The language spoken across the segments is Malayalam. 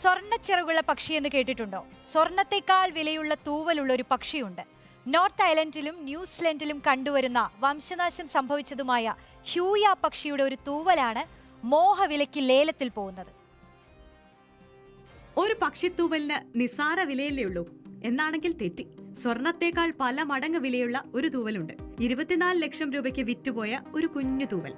സ്വർണ്ണച്ചിറകുള്ള പക്ഷിയെന്ന് കേട്ടിട്ടുണ്ടോ? സ്വർണത്തെക്കാൾ വിലയുള്ള തൂവലുള്ള ഒരു പക്ഷിയുണ്ട്. നോർത്ത് ഐലൻഡിലും ന്യൂസിലൻഡിലും കണ്ടുവരുന്ന വംശനാശം സംഭവിച്ചതുമായ ഹ്യൂയ പക്ഷിയുടെ ഒരു തൂവലാണ് മോഹവിലയ്ക്ക് ലേലത്തിൽ പോകുന്നത്. ഒരു പക്ഷിത്തൂവലിന് നിസാര വിലയല്ലേ ഉള്ളൂ എന്നാണെങ്കിൽ തെറ്റി. സ്വർണത്തേക്കാൾ പല മടങ്ങ് വിലയുള്ള ഒരു തൂവലുണ്ട്. 24 ലക്ഷം രൂപയ്ക്ക് വിറ്റുപോയ ഒരു കുഞ്ഞു തൂവൽ.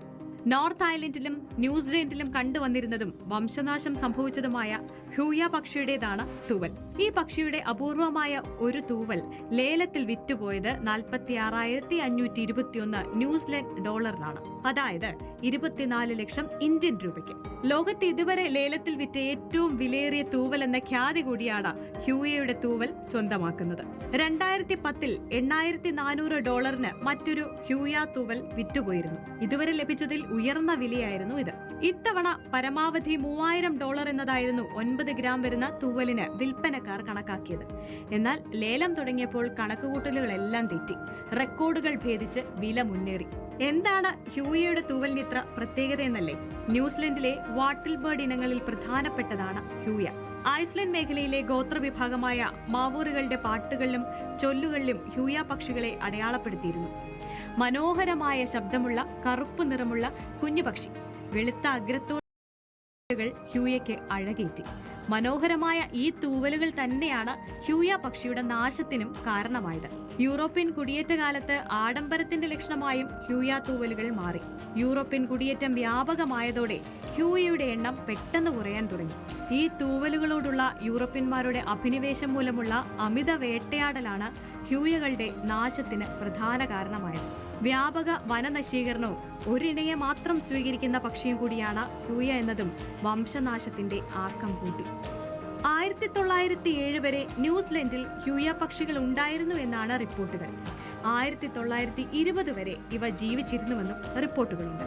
നോർത്ത് ഐലൻഡിലും ന്യൂസിലൻഡിലും കണ്ടുവന്നിരുന്നതും വംശനാശം സംഭവിച്ചതുമായ ഹ്യൂയ പക്ഷിയുടേതാണ് തൂവൽ. ഈ പക്ഷിയുടെ അപൂർവമായ ഒരു തൂവൽ ലേലത്തിൽ വിറ്റുപോയത് 46,521 ന്യൂസിലൻഡ് ഡോളറിനാണ്. അതായത് 24 ലക്ഷം ഇന്ത്യൻ രൂപയ്ക്ക്. ലോകത്ത് ഇതുവരെ ലേലത്തിൽ വിറ്റ ഏറ്റവും വിലയേറിയ തൂവൽ എന്ന ഖ്യാതി കൂടിയാണ് ഹ്യൂയയുടെ തൂവൽ സ്വന്തമാക്കുന്നത്. 2010 $8,400 ഡോളറിന് മറ്റൊരു ഹ്യൂയ തൂവൽ വിറ്റുപോയിരുന്നു. ഇതുവരെ ലഭിച്ചതിൽ ഉയർന്ന വിലയായിരുന്നു ഇത്. ഇത്തവണ പരമാവധി $3,000 എന്നതായിരുന്നു 9 ഗ്രാം വരുന്ന തൂവലിന് വിൽപ്പനക്കാർ കണക്കാക്കിയത്. എന്നാൽ ലേലം തുടങ്ങിയപ്പോൾ കണക്കുകൂട്ടലുകളെല്ലാം തെറ്റി. റെക്കോർഡുകൾ ഭേദിച്ച് വില മുന്നേറി. എന്താണ് ഹ്യൂയയുടെ തൂവലിന് ഇത്ര പ്രത്യേകത എന്നല്ലേ? ന്യൂസിലൻഡിലെ വാട്ടിൽ ബേർഡ് ഇനങ്ങളിൽ പ്രധാനപ്പെട്ടതാണ് ഹ്യൂയ. ഐസ്ലൻഡ് മേഖലയിലെ ഗോത്രവിഭാഗമായ മാവൂറുകളുടെ പാട്ടുകളിലും ചൊല്ലുകളിലും ഹ്യൂയ പക്ഷികളെ അടയാളപ്പെടുത്തിയിരുന്നു. മനോഹരമായ ശബ്ദമുള്ള കറുപ്പ് നിറമുള്ള കുഞ്ഞു പക്ഷി. വെളുത്ത അഗ്രത്തോടുകൾ ഹ്യൂയയ്ക്ക് അഴകേറ്റി. മനോഹരമായ ഈ തൂവലുകൾ തന്നെയാണ് ഹ്യൂയ പക്ഷിയുടെ നാശത്തിനും കാരണമായത്. യൂറോപ്യൻ കുടിയേറ്റ കാലത്ത് ആഡംബരത്തിന്റെ ലക്ഷണമായും ഹ്യൂയ തൂവലുകൾ മാറി. യൂറോപ്യൻ കുടിയേറ്റം വ്യാപകമായതോടെ ഹ്യൂയയുടെ എണ്ണം പെട്ടെന്ന് കുറയാൻ തുടങ്ങി. ഈ തൂവലുകളോടുള്ള യൂറോപ്യന്മാരുടെ അഭിനിവേശം മൂലമുള്ള അമിത വേട്ടയാടലാണ് ഹ്യൂയകളുടെ നാശത്തിന് പ്രധാന കാരണമായത്. വ്യാപക വനനശീകരണവും ഒരിണയെ മാത്രം സ്വീകരിക്കുന്ന പക്ഷിയും കൂടിയാണ് ഹ്യൂയ എന്നതും വംശനാശത്തിന്റെ ആക്കം കൂട്ടി. 1907 വരെ ന്യൂസിലൻഡിൽ ഹ്യൂയ പക്ഷികൾ ഉണ്ടായിരുന്നു എന്നാണ് റിപ്പോർട്ടുകൾ. 1920 വരെ ഇവ ജീവിച്ചിരുന്നുവെന്നും റിപ്പോർട്ടുകളുണ്ട്.